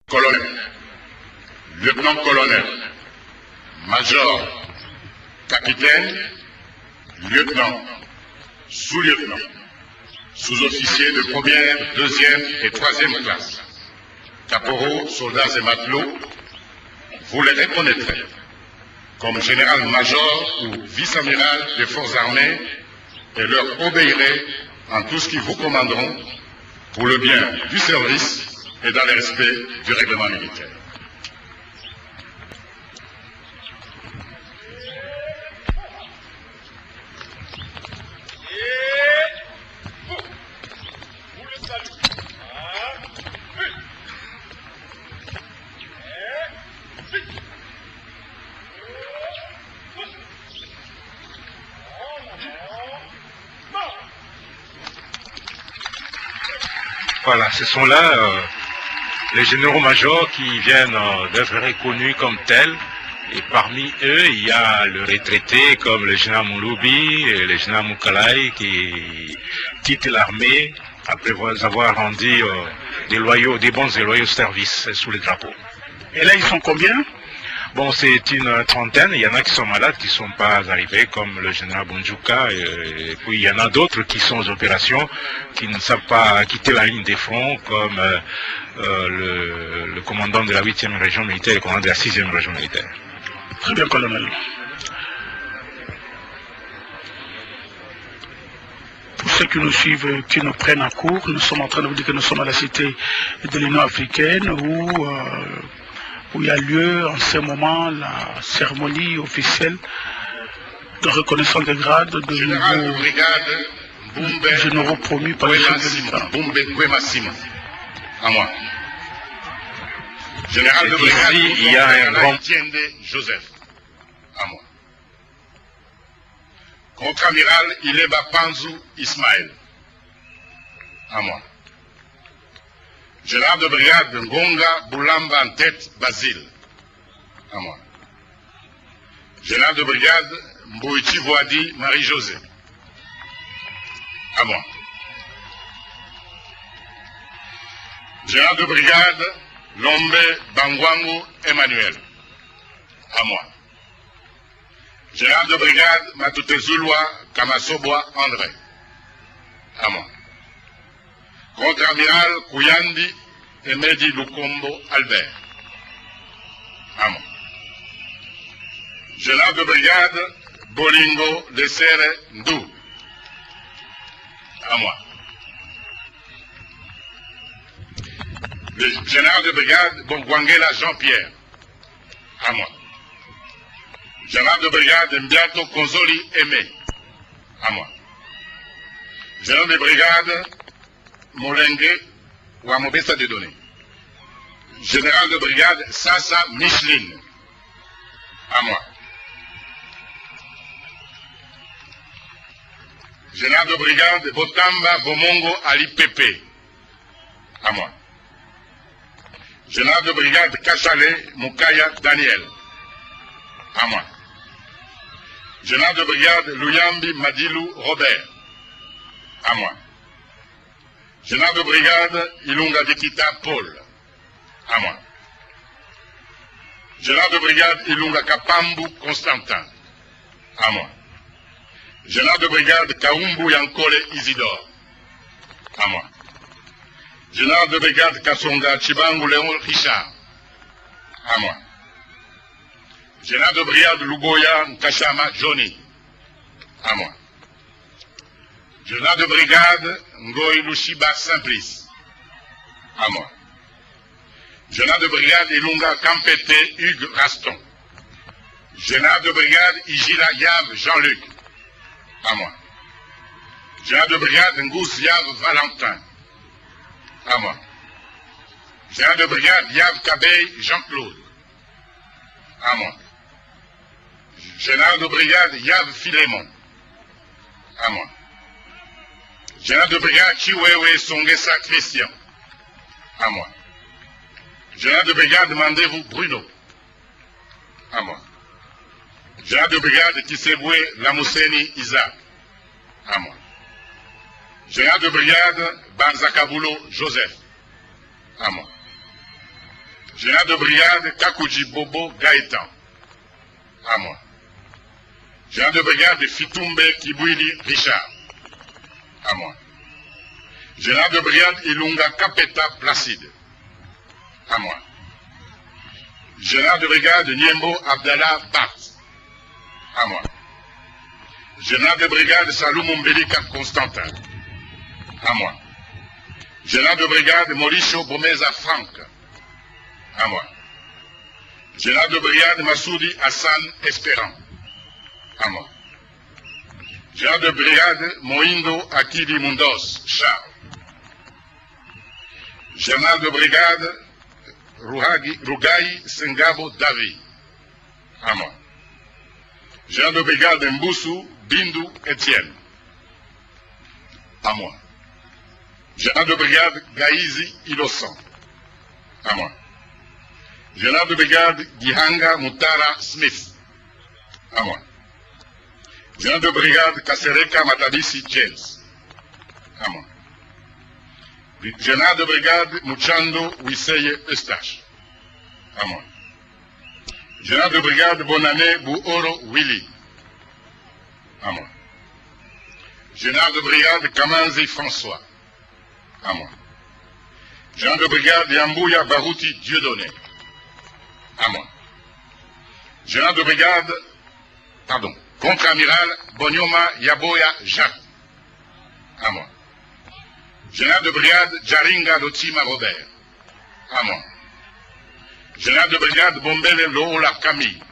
colonel, lieutenant-colonel, major, capitaine, lieutenant, sous-lieutenant, sous-officiers de première, deuxième et troisième classe, caporaux, soldats et matelots, vous les reconnaîtrez comme général-major ou vice-amiral des forces armées et leur obéirez en tout ce qu'ils vous commanderont pour le bien du service et dans le respect du règlement militaire. Voilà, ce sont là les généraux-majors qui viennent d'être reconnus comme tels. Et parmi eux, il y a le retraité comme le général Mouloubi et le général Moukalaï qui quittent l'armée après avoir rendu des bons et loyaux services sous les drapeaux. Et là, ils sont combien? Bon, c'est une trentaine. Il y en a qui sont malades, qui ne sont pas arrivés, comme le général Bondjouka. Et puis, il y en a d'autres qui sont aux opérations, qui ne savent pas quitter la ligne des fronts, comme le commandant de la 8e région militaire et le commandant de la 6e région militaire. Très bien, colonel. Pour ceux qui nous suivent, qui nous prennent en cours, nous sommes en train de vous dire que nous sommes à la cité de l'Union africaine où il y a lieu en ce moment la cérémonie officielle de reconnaissance des grades de nouveaux généraux promus par le chef de l'État. À moi. Général de brigade, il y a un grand Joseph. À moi. Contre-amiral Ileba Panzou Ismaël. À moi. Général de brigade Ngonga Boulamba en tête Basile. À moi. Général de brigade Mbouiti Voadi Marie-José. À moi. Général de brigade Lombe Bangwango Emmanuel. À moi. Général de brigade Matute Zouloua Kamasoboa André. À moi. Contre-amiral Kouyandi Emedi Lukombo Albert. À moi. Général de brigade Bolingo Lessere Ndou. À moi. Le général de brigade Bongwangela Jean-Pierre. À moi. Général de brigade Mbiato Konzoli Aimé. À moi. Général de brigade Molengue Wamobessa Dedonné. Général de brigade Sassa Micheline. À moi. Général de brigade Botamba Bomongo Ali Pépé. À moi. Général de brigade Kachale Moukaya Daniel. À moi. Général de brigade Luyambi Madilou Robert. À moi. Général de brigade Ilunga Dikita Paul. À moi. Général de brigade Ilunga Kapambu Constantin. À moi. Général de brigade Kaumbu Yankole Isidore. À moi. Général de brigade Kassonga Chibangu Léon Richard. À moi. Général de brigade Lugoya Nkashama Johnny. À moi. Général de brigade Ngoy Lushiba Simplice. À moi. Général de brigade Ilunga Kampete Hugues Raston. Général de brigade Ijila Yav Jean-Luc. À moi. Général de brigade Ngous Yav Valentin. À moi. Général de brigade Yav Kabey Jean-Claude. À moi. Général de brigade Yav Philémon. À moi. Général de brigade Chiwewe Songesa Christian. À moi. Général de brigade Mandez-vous Bruno. À moi. Général de brigade Kiseboué Lamousseni Isaac. À moi. Général de brigade Banzakabulo Joseph. À moi. Général de brigade Kakuji Bobo Gaëtan. À moi. Général de brigade Fitumbe Kibwili Richard. À moi. Général de brigade Ilunga Kapeta Placide. À moi. Général de brigade Niembo Abdallah Bat. À moi. Général de brigade Salou Mbelika Constantin. À moi. Général de brigade Mauricio Bomeza Franck. À moi. Général de brigade Massoudi Hassan Espérant. À moi. Général de brigade Moindo Akili Mundos Charles. Général de brigade Rugai Sengabo David. À moi. Général de brigade Mboussou Bindou Etienne. À moi. Général de brigade Gaïzi Innocent. À moi. Général de brigade Gihanga Mutara Smith. À moi. Général de brigade Kasereka Matabisi James. À moi. Général de brigade Muchando Wiseye Eustache. À moi. Général de brigade Bonane Bouoro Willy. À moi. Général de brigade Kamanzi François. À moi. Général de brigade Yambouya Barouti Dieudonné. À moi. Général de brigade, contre-amiral Bonyoma Yaboya Jacques. À moi. Général de brigade Jaringa Lotima Robert. À moi. Général de brigade Bombele Lola Camille.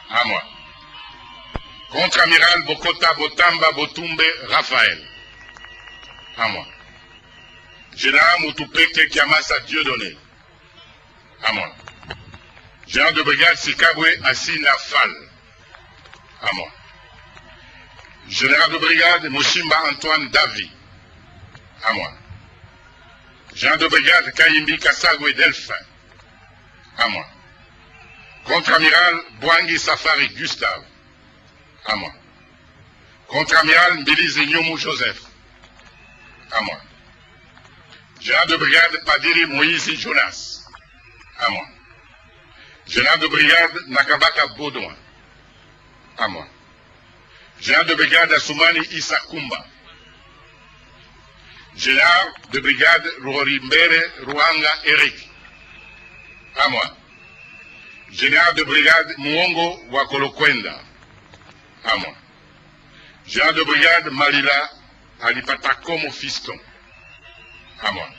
À moi. Contre-amiral Bokota Botamba Botumbe Raphaël. À moi. Général Moutupeke Kiamasa Dieudonné. À moi. Général de brigade Sikabwe Assina Fall. À moi. Général de brigade Moshimba Antoine Davi. À moi. Général de brigade Kayimbi Kassagwe Delphin. À moi. Contre-amiral Boangi Safari Gustave. À moi. Contre-amiral Mbilizi Nyomu Joseph. À moi. Général de brigade Padiri Moïse Jonas. À moi. Général de brigade Nakabaka Baudouin. À moi. Général de brigade Assoumani Issa Kumba. Général de brigade Rorimbere Ruanga Eric. À moi. Général de brigade Muongo Wakolokwenda. À moi. Général de brigade Malila Alipatakomo Fiston. À moi.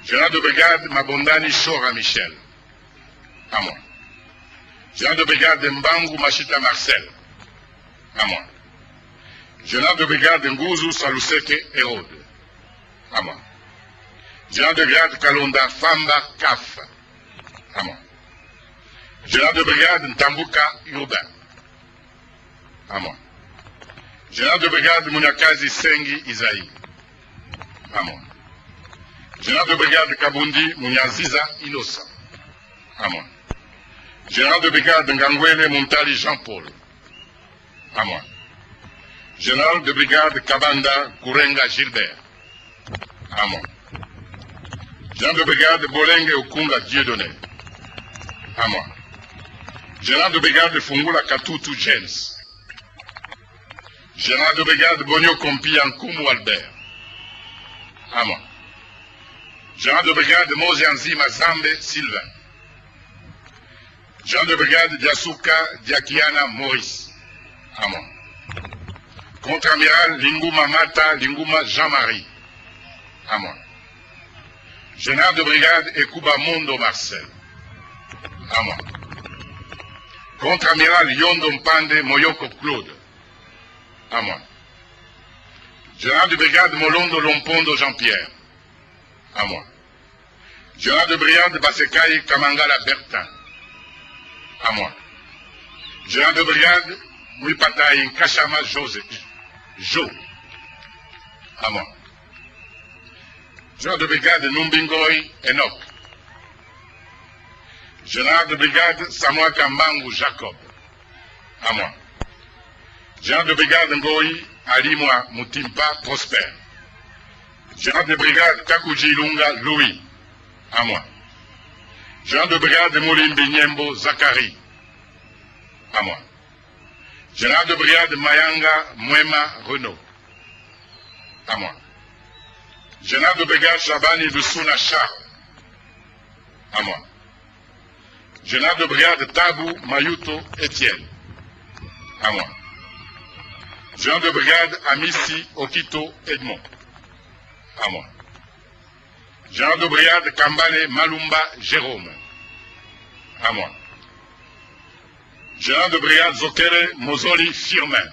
Général de brigade Mabondani Chora Michel. À moi. Général de brigade Mbangu Machita Marcel. À moi. Général de brigade Nguzu Saluseke Hérode. À moi. Général de brigade Kalonda Famba Kaf. À moi. Général de brigade Ntambuka Urbain. À moi. Général de brigade Munyakazi Sengi Isaïe. À moi. Général de brigade Kabundi Munyaziza Innocent. À moi. Général de brigade Ngangwele Muntali Jean-Paul. À moi. Général de brigade Kabanda Kourenga Gilbert. À moi. Général de brigade Bolenge Okunga Dieudonné. À moi. Général de brigade Fungula Katutu James. Général de brigade Bonio Kompi Yankumu Albert. À moi. Général de brigade Mozianzi Mazambe Sylvain. Général de brigade Diasuka Diakiana Maurice. À moi. Contre-amiral Linguma Mata Linguma Jean-Marie. À moi. Général de brigade Ekuba Mondo Marcel. À moi. Contre-amiral Yondo Mpande Moyoko Claude. À moi. Général de brigade Molondo Lompondo Jean-Pierre. À moi. Général de brigade Basekai Kamangala Bertin. À moi. Général de brigade Mouipataï Kachama José. Jo. À moi. Général de brigade Numbingoy Enoch. Général de brigade Samoa Kambangu Jacob. À moi. Général de brigade Ngoyi Alimwa Mutimpa Prosper. Général de brigade Kakuji Lunga Louis. À moi. Général de brigade Molimbi Niembo Zakari. À moi. Général de brigade Mayanga Mwema Renaud. À moi. Général de brigade Chabani Lusuna Charles. À moi. Général de brigade Tabou Mayuto Etienne. À moi. Général de brigade Amissi Okito Edmond. À moi. Général de brigade Kambale Malumba Jérôme. À moi. Général de brigade Zokere Mozoli Firmin.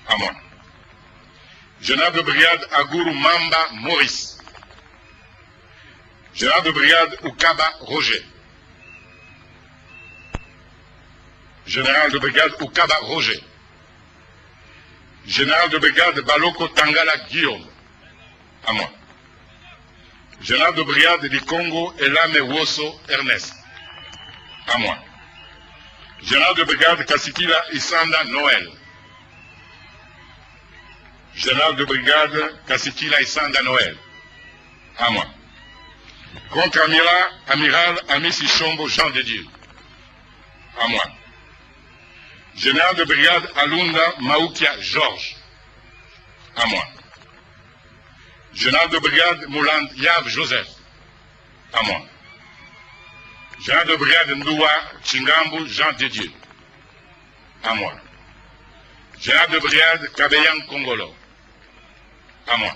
À moi. Général de brigade Aguru Mamba Maurice. Général de brigade Ukaba Roger. Général de brigade Ukaba Roger. Général de brigade Baloko Tangala Guillaume. À moi. Général de brigade du Congo Elame Woso Ernest. À moi. Général de brigade Kassikila Isanda Noël. Général de brigade Kassikila Isanda Noël. À moi. Contre-amiral Amissi Chombo Jean de Dieu. À moi. Général de brigade Alunda Maoukia Georges. À moi. Général de brigade Mouland Yav Joseph. À moi. Général de brigade Ndoua Chingambu Jean de Dieu. À moi. Général de brigade Kabeyan Kongolo. À moi.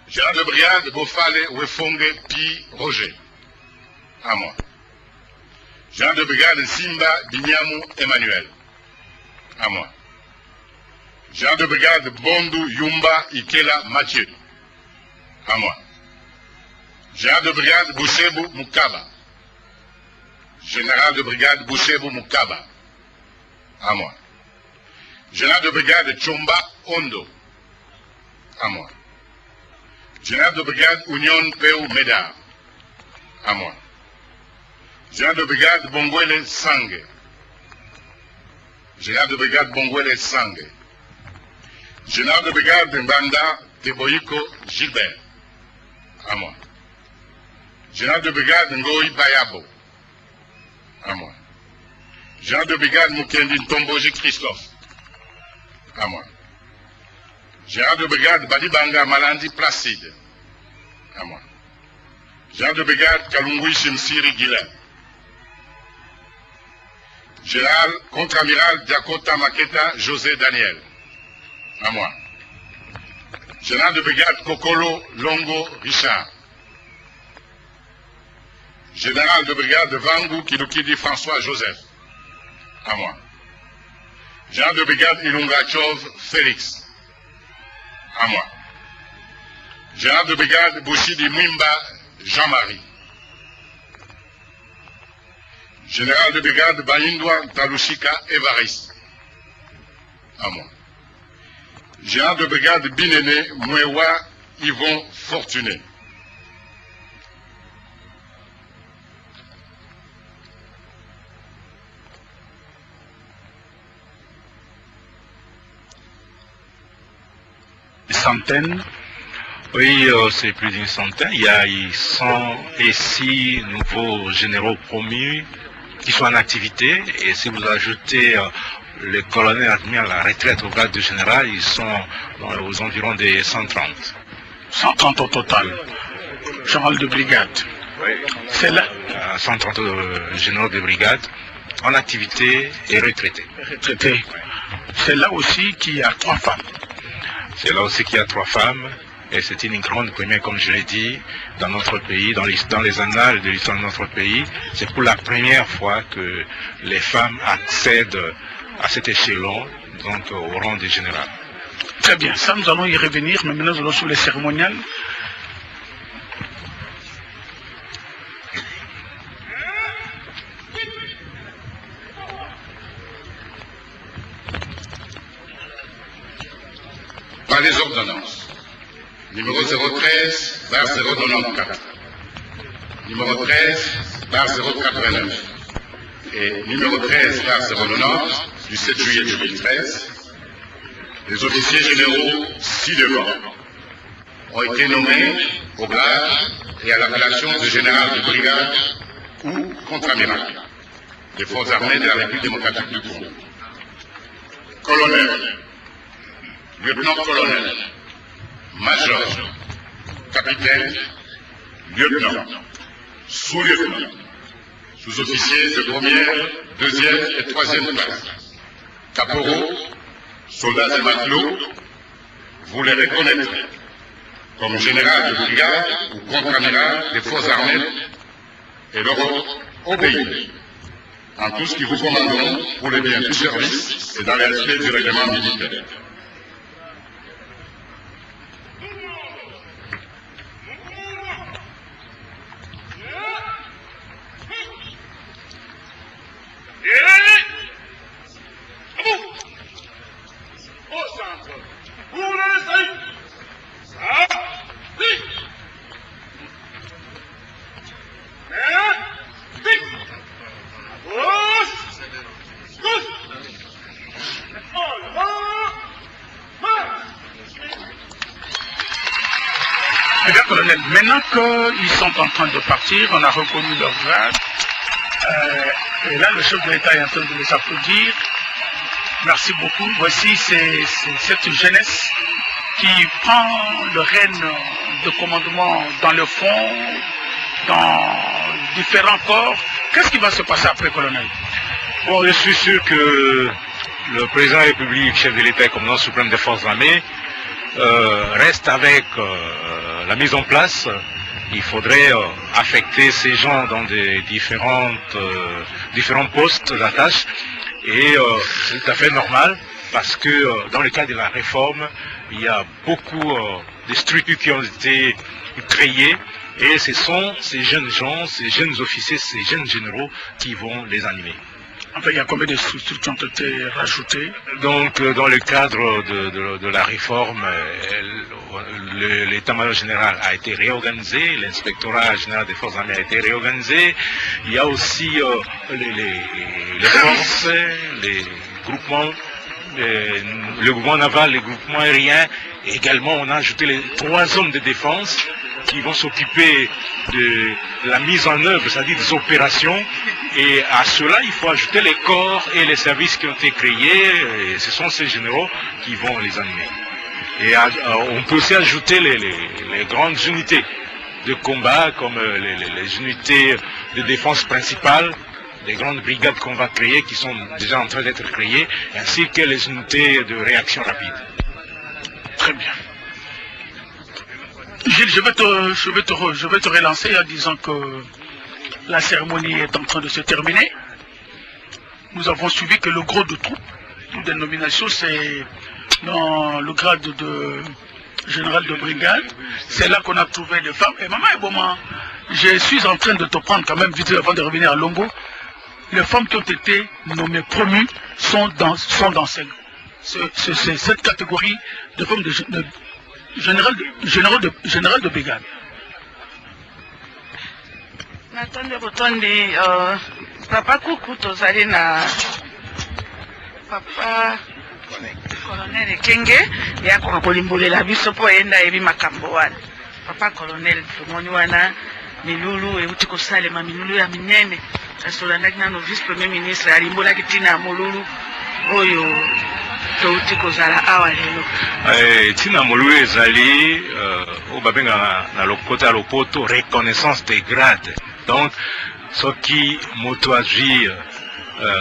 Général de brigade Bofale Wefonge Pi Roger. À moi. Général de brigade Simba Binyamu Emmanuel. À moi. Général de brigade Bondu Yumba Ikela Mathieu. À moi. Général de brigade Bouchebu Mukaba. Général de brigade Bouchebu Mukaba. À moi. Général de brigade Chomba Ondo. À moi. Général de brigade Union Peu Médard. À moi. Général de brigade Bongwele Sangue. Général de brigade Bongwele Sangue. Général de brigade Mbanda Teboyiko Gilbert. À moi. Général de brigade Ngoyi Bayabo. À moi. Général de brigade Mukendi Ntomboji Christophe. À moi. Général de brigade Badibanga Malandi Placide. À moi. Général de brigade Kalungui Shimsiri Guilain. Général contre-amiral Diakota Maketa José Daniel. À moi. Général de brigade Kokolo Longo Richard. Général de brigade Vangu Kilukidi François Joseph. À moi. Général de brigade Ilungachov Félix. À moi. Général de brigade Bouchidi Mwimba Jean-Marie. Général de brigade Bayindwa Talushika Évariste. À moi. Général de brigade Binene Mwewa Yvon Fortuné. Centaines. Oui, c'est plus d'une centaine. Il y a 106 nouveaux généraux promus qui sont en activité. Et si vous ajoutez les colonels admis à la retraite au grade de général, ils sont aux environs des 130. 130 au total. Général de brigade. Oui. C'est là. 130 généraux de brigade en activité et retraités. Retraités. C'est là aussi qu'il y a 3 femmes. C'est là aussi qu'il y a 3 femmes. Et c'est une grande première, comme je l'ai dit, dans notre pays, dans les annales de l'histoire de notre pays. C'est pour la première fois que les femmes accèdent à cet échelon, donc au rang de général. Très bien, ça nous allons y revenir, mais maintenant nous allons sur les cérémoniales. Par les ordonnances. Numéro 013, barre 094. Numéro 13, barre 089. Et numéro 13, barre 090, du 7 juillet 2013. Les officiers généraux ci-devant. ont été nommés au grade et à l'appellation de général de brigade ou contre-amiral des forces armées de la République démocratique du Congo. Colonel, lieutenant-colonel, major, capitaine, lieutenant, sous-lieutenant, sous-officiers de première, deuxième et troisième classe, caporaux, soldats et matelots, vous les reconnaîtrez comme général de brigade ou contre-amiral des forces armées et leur obéir en tout ce qui vous commanderont pour le bien du service et dans le respect du règlement militaire. Eh bien, colonel, maintenant qu'ils sont en train de partir, on a reconnu leur grade. Et là, le chef de l'État est en train de les applaudir. Merci beaucoup. Voici cette jeunesse qui prend le règne de commandement dans le fond, dans différents corps. Qu'est-ce qui va se passer après, colonel? Bon, je suis sûr que le président de la République, chef de l'État et commandant suprême des forces armées, reste avec la mise en place. Il faudrait affecter ces gens dans des différents postes d'attache. Et c'est tout à fait normal parce que dans le cadre de la réforme, il y a beaucoup de structures qui ont été créées et ce sont ces jeunes gens, ces jeunes officiers, ces jeunes généraux qui vont les animer. Enfin, il y a combien de structures qui ont été rajoutées? Donc, dans le cadre de la réforme, l'état-major général a été réorganisé, l'inspectorat général des forces armées a été réorganisé. Il y a aussi les forces, les groupements, le groupement naval, les groupements aériens. Et également, on a ajouté les 3 hommes de défense qui vont s'occuper de la mise en œuvre, c'est-à-dire des opérations. Et à cela, il faut ajouter les corps et les services qui ont été créés. Et ce sont ces généraux qui vont les animer. Et on peut aussi ajouter les grandes unités de combat, comme les unités de défense principales, les grandes brigades qu'on va créer, qui sont déjà en train d'être créées, ainsi que les unités de réaction rapide. Très bien. Gilles, je vais te relancer en disant que la cérémonie est en train de se terminer. Nous avons suivi que le gros de troupes, toutes les nominations, c'est dans le grade de général de brigade. C'est là qu'on a trouvé les femmes. Et maman et maman, je suis en train de te prendre quand même vite avant de revenir à Longo. Les femmes qui ont été nommées promues sont dans cette catégorie de femmes de général de brigade. Natonde botondi papa kuku tozali na papa colonel Kenge ya kolimbolela biso po enda ebi makambo wana. Papa colonel tomoni wana milulu euti kosalema milulu ya minene asolandaki nano vice premier ministre alimbolaki tina molulu oyo touti kozala awa lelo. Tina molulu ezali oyo babenga na lokota ya lopoto reconnaissance des grades. Donc soki moto azwi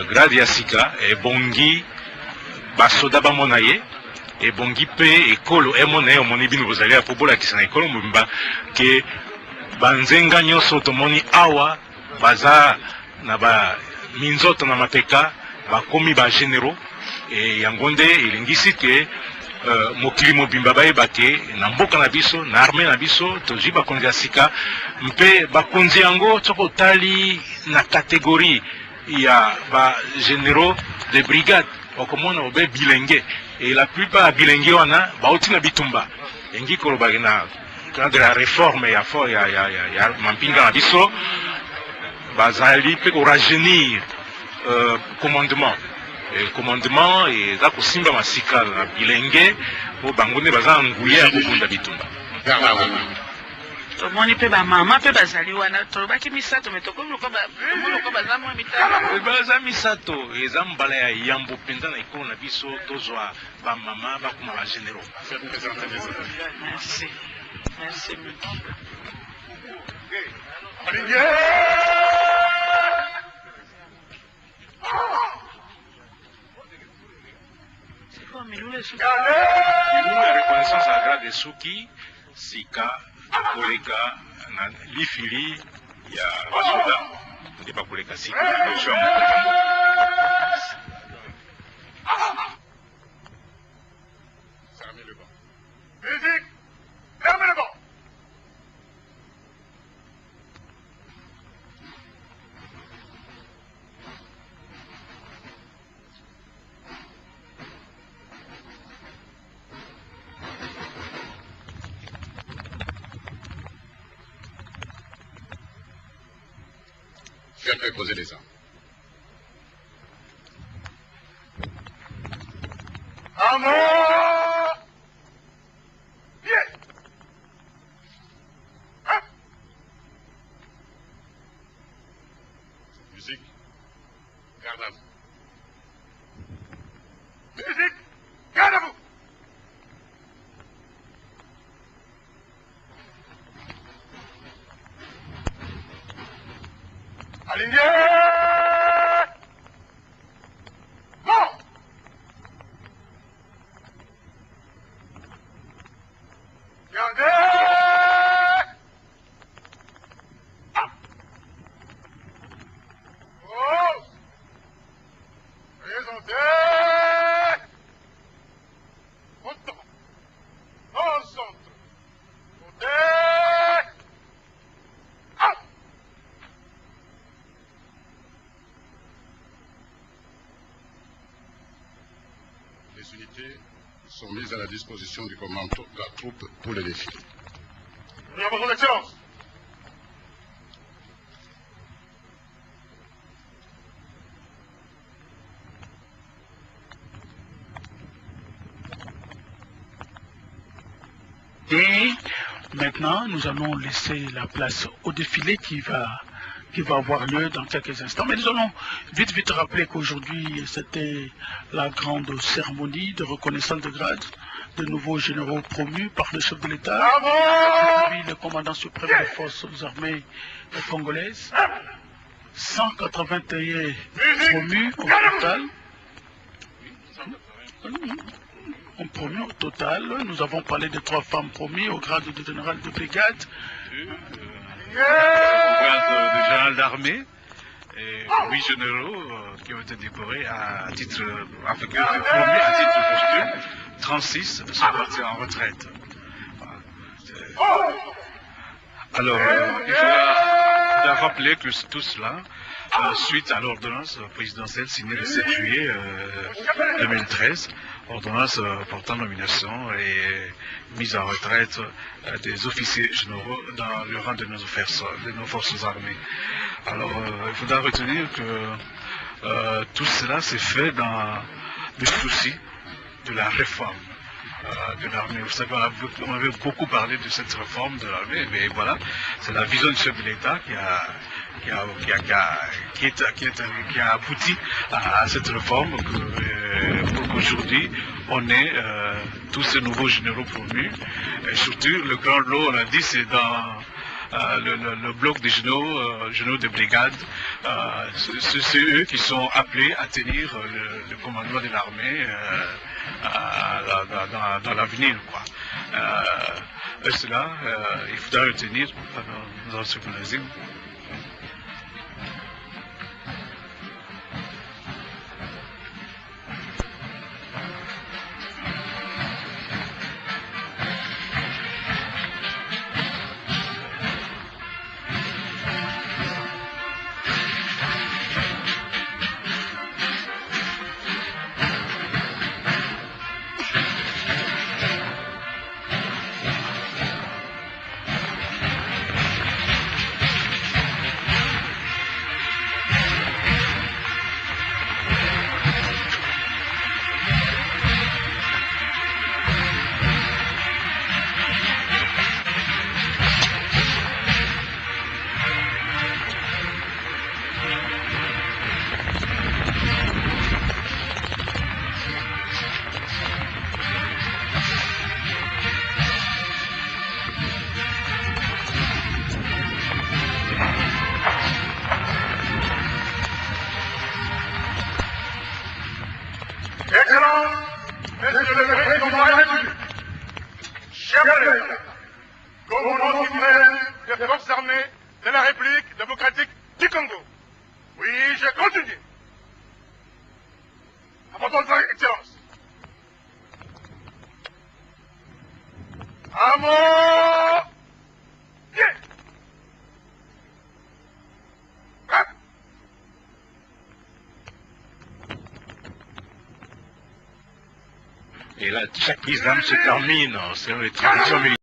grade ya sika ebongi basoda bamona ye ebongi mpe ekolo emona ye omoni bino bozali ya po bolakisa na ekolo mobimba ke banzenga nyonso tomoni awa baza na minzoto na mapeka bakomi bagénéraux e yango nde elingisi ke mokili mobimba bayeba ke na mboka na biso na armée na biso tozwi bakonzi ya sika mpe bakonzi yango soko otali na catégorie ya bagénéraux de brigade okomona obe bilenge et la plupart ya bilenge wana bauti na bitumba engi kolobaki na cadre ya réforme ya mampinga na biso bazali mpe korajeunir commandement eza kosimba masika na bilenge po bango nde baza nguya ya kobunda bitumba. vers la rue. tomoni mpe bamama mpe bazali wana tolobaki misato me tokomi lokola baza mwa mitano baza misato eza mbala ya yambo mpenza na ekolo na biso tozwa bamama bakoma bagénéraux. merci merci milulu ya reconnaissance ya grade esuki sika koleka na lifili ya basoda nde bakoleka sika liboso ya mokonzi. Fermez le banc. Musique, fermez le banc. Faites poser les armes. Amour! Pied! Hein? Musique, garde à vous. Musique, garde à vous! Aligné! Bon! Gardez! Ah! Oh! Présentez! Montant! Au centre! Montez! Ah! Les unités sont mises à la disposition du commandant de la troupe pour le défilé. Oui, à votre excellence. Et maintenant, nous allons laisser la place au défilé qui va avoir lieu dans quelques instants. Mais nous allons vite rappeler qu'aujourd'hui, c'était la grande cérémonie de reconnaissance de grade de nouveaux généraux promus par le chef de l'État, puis le commandant suprême des forces armées congolaises. 181 promus au total. Promis au total, nous avons parlé de 3 femmes promises au grade de général de brigade. Au grade de général d'armée, et 8 généraux qui ont été décorés à titre promis à titre posthume, 36 sont partis en retraite. Alors, il faudra rappeler que tout cela, suite à l'ordonnance présidentielle signée le 7 juillet 2013, ordonnance portant nomination et mise en retraite des officiers généraux dans le rang de nos forces armées. Alors, il faudra retenir que tout cela s'est fait dans le souci de la réforme de l'armée. Vous savez, on avait beaucoup parlé de cette réforme de l'armée, mais voilà, c'est la vision du chef de l'État qui a abouti à cette réforme pour qu'aujourd'hui on ait tous ces nouveaux généraux promus. Et surtout, le grand lot, on a dit, c'est dans le bloc des généraux de brigade. C'est eux qui sont appelés à tenir le commandement de l'armée dans l'avenir. Et cela, il faudra retenir dans ce qu'on a dit. suprême des forces armées de la République démocratique du Congo. Oui, je continue. À votre excellence. À mon pied. Hein? Et là, chaque prise d'armes se termine. C'est une tradition militaire.